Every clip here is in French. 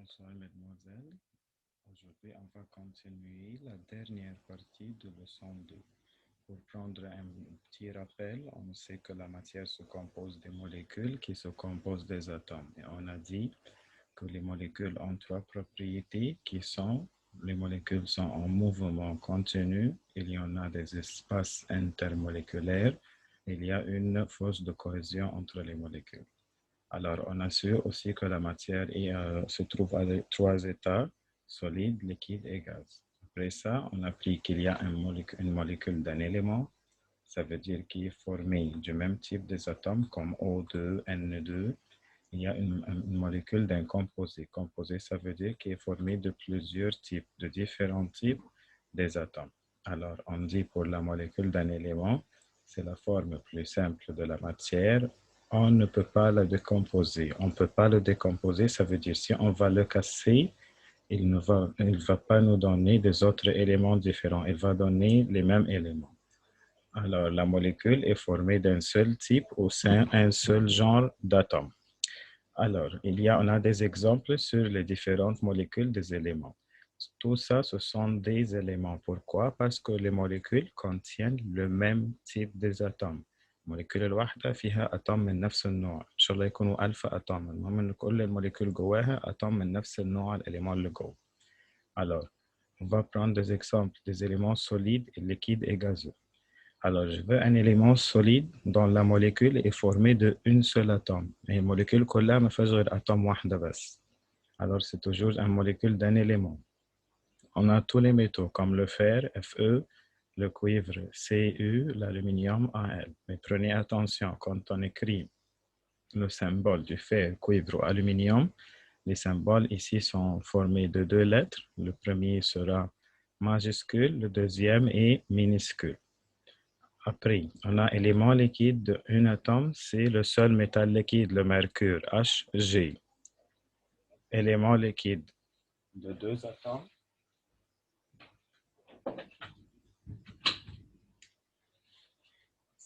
Bonsoir, mesdemoiselles. Aujourd'hui, on va continuer la dernière partie de leçon 2. Pour prendre un petit rappel, on sait que la matière se compose des molécules qui se composent des atomes. Et on a dit que les molécules ont trois propriétés qui sont: les molécules sont en mouvement continu, il y en a des espaces intermoléculaires, il y a une force de cohésion entre les molécules. Alors, on assure aussi que la matière se trouve à trois états: solide, liquide et gaz. Après ça, on a appris qu'il y a une molécule d'un élément, ça veut dire qu'il est formé du même type des atomes comme O2, N2. Il y a une molécule d'un composé. Composé, ça veut dire qu'il est formé de plusieurs types, de différents types des atomes. Alors, on dit pour la molécule d'un élément, c'est la forme plus simple de la matière. On ne peut pas la décomposer. On ne peut pas le décomposer, ça veut dire si on va le casser, il ne va pas nous donner des autres éléments différents. Il va donner les mêmes éléments. Alors, la molécule est formée d'un seul type au sein d'un seul genre d'atomes. Alors, on a des exemples sur les différentes molécules des éléments. Tout ça, ce sont des éléments. Pourquoi? Parce que les molécules contiennent le même type des atomes. الموليكول الواحدة فيها أتوم من نفس النوع، إن شاء الله يكونوا 1000 أتوم، المهم إن كل الموليكول جواها أتوم من نفس النوع الإليمون اللي جوه. Alors, on va prendre des exemples des éléments solides, liquides et gazeux. Alors, je veux un élément solide dont la molécule est formée d'une seule atome. Et la molécule كلها ما فيهاش غير atome واحدة بس. Alors, c'est toujours une molécule d'un élément. On a tous les métaux comme le fer, Fe, le cuivre, Cu, l'aluminium, Al. Mais prenez attention, quand on écrit le symbole du fer, cuivre ou aluminium, les symboles ici sont formés de deux lettres. Le premier sera majuscule, le deuxième est minuscule. Après, on a élément liquide d'un atome, c'est le seul métal liquide, le mercure, Hg. Élément liquide de deux atomes,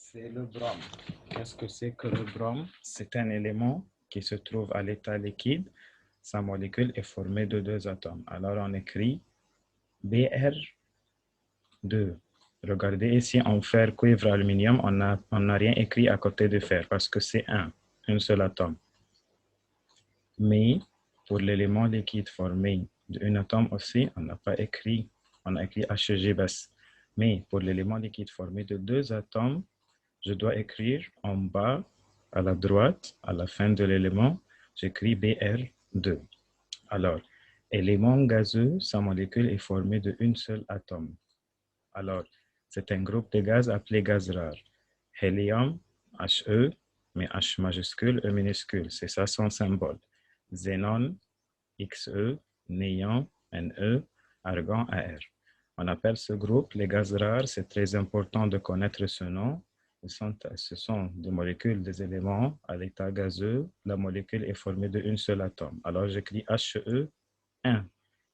c'est le brome. Qu'est-ce que c'est que le brome? C'est un élément qui se trouve à l'état liquide. Sa molécule est formée de deux atomes. Alors, on écrit Br2. Regardez ici, en fer, cuivre, aluminium, on n'a rien écrit à côté du fer parce que c'est un seul atome. Mais pour l'élément liquide formé d'un atome aussi, on n'a pas écrit, on a écrit Hg bas. Mais pour l'élément liquide formé de deux atomes, je dois écrire en bas, à la droite, à la fin de l'élément, j'écris Br2. Alors, élément gazeux, sa molécule est formée d'un seul atome. Alors, c'est un groupe de gaz appelé gaz rare. Hélium, He, mais H majuscule, E minuscule, c'est ça son symbole. Xénon, Xe, néon, Ne, argon, Ar. On appelle ce groupe les gaz rares. C'est très important de connaître ce nom. Ce sont des molécules, des éléments à l'état gazeux. La molécule est formée d'un seul atome. Alors, j'écris He1,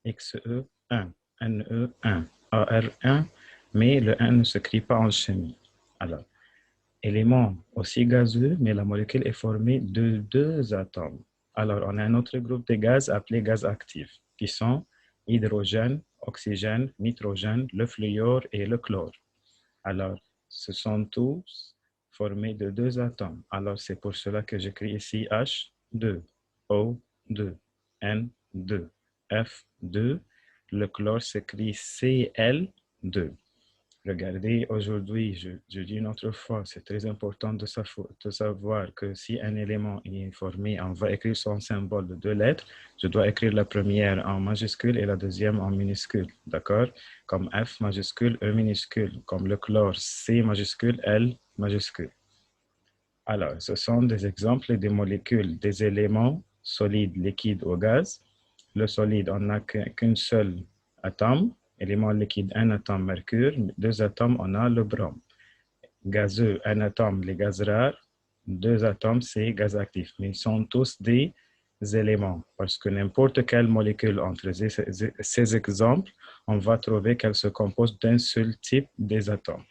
Xe1, Ne1, Ar1, mais le 1 ne s'écrit pas en chimie. Alors, élément aussi gazeux, mais la molécule est formée de deux atomes. Alors, on a un autre groupe de gaz appelé gaz actifs, qui sont hydrogène, oxygène, nitrogène, le fluor et le chlore. Alors, ce sont tous formés de deux atomes. Alors, c'est pour cela que j'écris ici H2, O2, N2, F2. Le chlore s'écrit Cl2. Regardez, aujourd'hui, je dis une autre fois, c'est très important de savoir que si un élément est formé, on va écrire son symbole de deux lettres. Je dois écrire la première en majuscule et la deuxième en minuscule, d'accord? Comme F majuscule, E minuscule, comme le chlore, C majuscule, L majuscule. Alors, ce sont des exemples des molécules, des éléments solides, liquides ou gaz. Le solide, on n'a qu'un seul atome. Élément liquide, un atome mercure. Deux atomes, on a le brome. Gazeux, un atome, les gaz rares. Deux atomes, c'est gaz actif. Mais ils sont tous des éléments. Parce que n'importe quelle molécule entre ces exemples, on va trouver qu'elle se compose d'un seul type des atomes.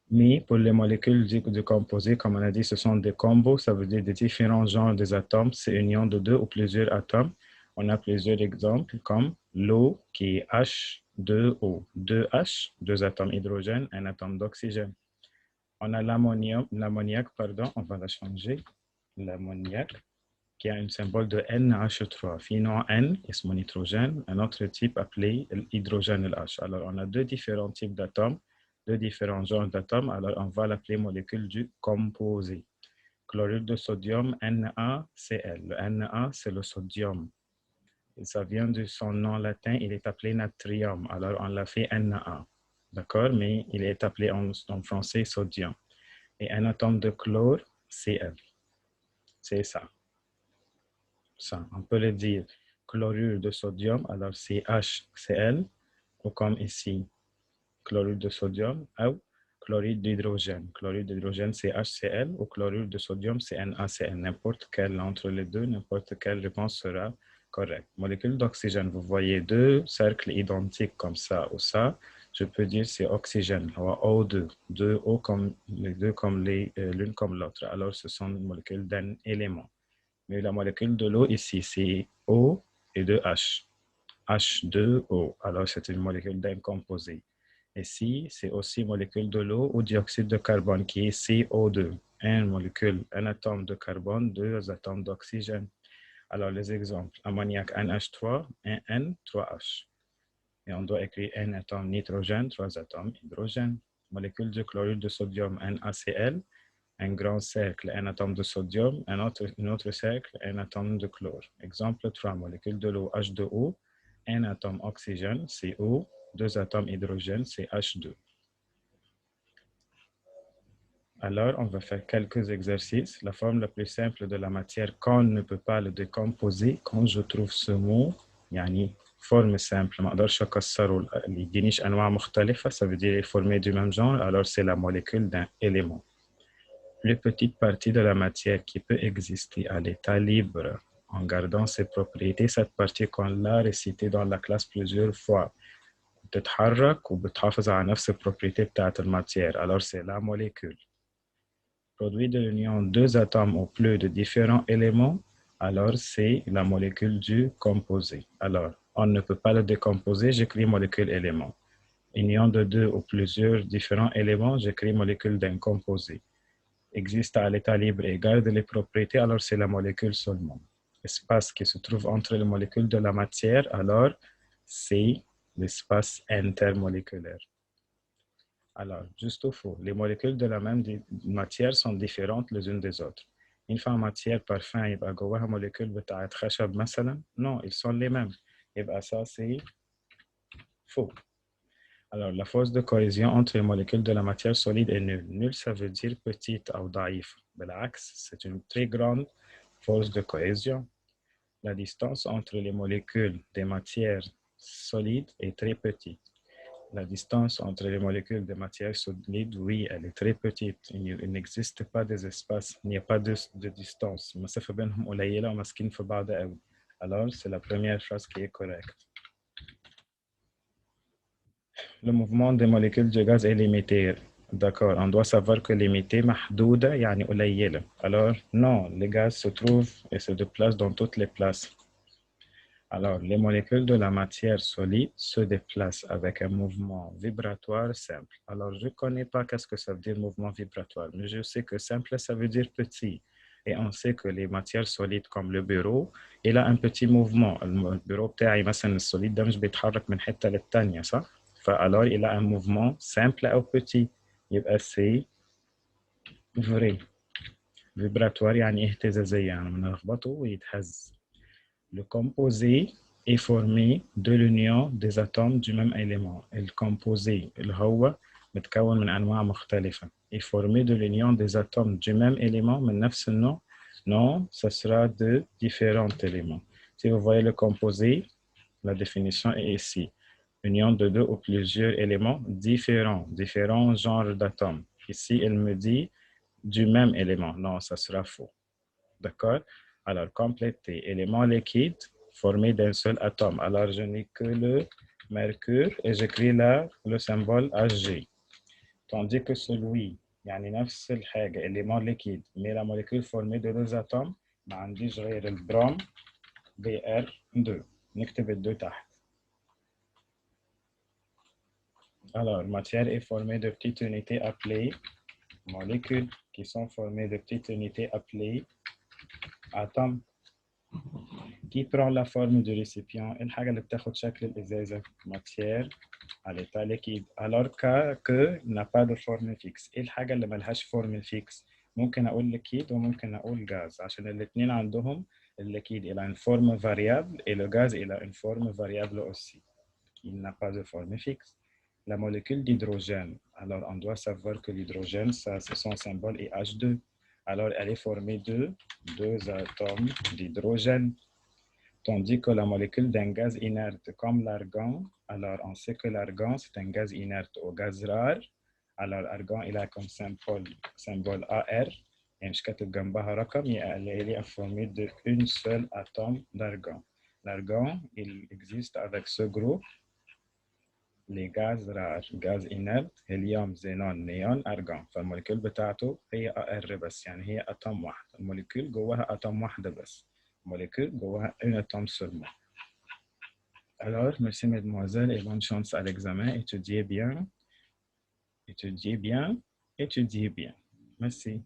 Mais pour les molécules de composés, comme on a dit, ce sont des combos, ça veut dire des différents genres des atomes, c'est union de deux ou plusieurs atomes. On a plusieurs exemples comme l'eau qui est H2O. 2H, deux atomes hydrogène, un atome d'oxygène. On a l'ammoniac, pardon, on va la changer. L'ammoniac qui a un symbole de NH3. Finalement, N est mon nitrogène, un autre type appelé l'hydrogène LH. Alors, on a deux différents types d'atomes, deux différents genres d'atomes. Alors, on va l'appeler molécule du composé. Chlorure de sodium, NaCl. Le Na, c'est le sodium. Et ça vient de son nom latin, il est appelé natrium. Alors, on l'a fait Na. D'accord? Mais il est appelé en français sodium. Et un atome de chlore, Cl. C'est ça. Ça, on peut le dire chlorure de sodium, alors c'est HCl, ou comme ici, chlorure de sodium, ou chlorure d'hydrogène. Chlorure d'hydrogène, c'est HCl, ou chlorure de sodium, c'est NaCl. N'importe quelle entre les deux, n'importe quelle réponse sera correcte. Molécule d'oxygène, vous voyez deux cercles identiques comme ça ou ça, je peux dire c'est oxygène, ou O2, deux O comme les deux comme l'une comme l'autre. Alors, ce sont des molécules d'un élément. Mais la molécule de l'eau ici, c'est O et 2H. H2O. Alors, c'est une molécule d'un composé. Ici, c'est aussi molécule de l'eau ou dioxyde de carbone qui est CO2. Une molécule, un atome de carbone, deux atomes d'oxygène. Alors, les exemples, ammoniac NH3, un N, 3H. Et on doit écrire un atome nitrogène, trois atomes hydrogène. Molécule de chlorure de sodium NaCl, un grand cercle, un atome de sodium, un autre cercle, un atome de chlore. Exemple 3, molécule de l'eau H2O, un atome oxygène, CO, deux atomes hydrogène, CH2. Alors, on va faire quelques exercices. La forme la plus simple de la matière qu'on ne peut pas le décomposer, quand je trouve ce mot, يعني forme simple, ما اقدرش اكسره اللي يدينيش انواع مختلفة, ça veut dire formé du même genre, alors c'est la molécule d'un élément. Plus petite partie de la matière qui peut exister à l'état libre en gardant ses propriétés, cette partie qu'on l'a récitée dans la classe plusieurs fois, بتتحرك وبتحافظ على نفس البروبريتي بتاعت الماتير. Alors c'est la molécule. Produit de l'union deux atomes ou plus de différents éléments, alors c'est la molécule du composé. Alors, on ne peut pas le décomposer, j'écris molécule élément. Union de deux ou plusieurs différents éléments, j'écris molécule d'un composé. Existe à l'état libre et garde les propriétés, alors c'est la molécule seulement. Espace qui se trouve entre les molécules de la matière, alors c'est l'espace intermoléculaire. Alors, juste ou faux, les molécules de la même matière sont différentes les unes des autres. Une fois en matière parfum, يبقى جواها molécule بتاعت خشب مثلا. Non, ils sont les mêmes. يبقى ça c'est faux. Alors, la force de cohésion entre les molécules de la matière solide est nulle. Nulle, ça veut dire petite ou daïf. L'axe, c'est une très grande force de cohésion. La distance entre les molécules des matières solides est très petite. La distance entre les molécules de matière solide, oui, elle est très petite. Il n'existe pas des espaces, il n'y a pas de distance. المسافة بينهم قليلة وماسكين في بعض قوي. Alors, c'est la première phrase qui est correcte. Le mouvement des molécules de gaz est limité. D'accord, on doit savoir que limité, محدودة, يعني قليلة. Alors, non, les gaz se trouvent et se déplacent dans toutes les places. Alors, les molécules de la matière solide se déplacent avec un mouvement vibratoire simple. Alors, je ne connais pas qu'est-ce que ça veut dire mouvement vibratoire, mais je sais que simple, ça veut dire petit. Et on sait que les matières solides comme le bureau, il a un petit mouvement. Le bureau بتاعي مثلا السوليد ده مش بيتحرك من حتة للتانية, صح؟ فالور il a un mouvement simple ou petit. يبقى c'est vrai. Vibratoire يعني اهتزازية, يعني بنخبطه ويتهز. Le composé est formé de l'union des atomes du même élément. Le composé اللي هو متكون من أنواع مختلفة est formé de l'union des atomes du même élément من نفس النوع. Non, ça sera de différents éléments. Si vous voyez le composé, la définition est ici. Union de deux ou plusieurs éléments différents genres d'atomes. Ici, elle me dit du même élément. Non, ça sera faux. D'accord? Alors, compléter. Élément liquide formé d'un seul atome. Alors, je n'ai que le mercure et j'écris là le symbole Hg. Tandis que celui, يعني نفس الحاجة, élément liquide, mais la molécule formée de deux atomes, ما عنديش غير البروم Br2. نكتب ال 2 تحت. Alors, matière est formée de petites unités appelées molécules, qui sont formées de petites unités appelées atomes. Qui prend la forme du récipient? الحاجة اللي بتاخد شكل الإزازة matière à l'état liquide. Alors que n'a pas de forme fixe. إيه الحاجة اللي ملهاش forme fixe؟ ممكن أقول liquide وممكن أقول gaz عشان الاتنين عندهم liquide il a une forme variable et le gaz il a une forme variable aussi. Il n'a pas de forme fixe. La molécule d'hydrogène. Alors on doit savoir que l'hydrogène, son symbole est H2. Alors elle est formée de 2 atomes d'hydrogène. Tandis que la molécule d'un gaz inerte comme l'argon, alors on sait que l'argon c'est un gaz inerte au gaz rare. Alors l'argon il a comme symbole AR. Et مش كاتب جنبها رقم elle est formée d'un seul atome d'argon. L'argon il existe avec ce groupe les gaz rares, gaz inerte, هيليوم، زينون، نيون، أرجون. فالموليكول بتاعته هي AR بس، يعني هي أتوم واحد. الموليكول جواها أتوم واحدة بس. الموليكول جواها un atome seulement. Alors, merci mesdemoiselles et bonne chance à l'examen. Étudiez bien, étudiez bien, étudiez bien. Merci.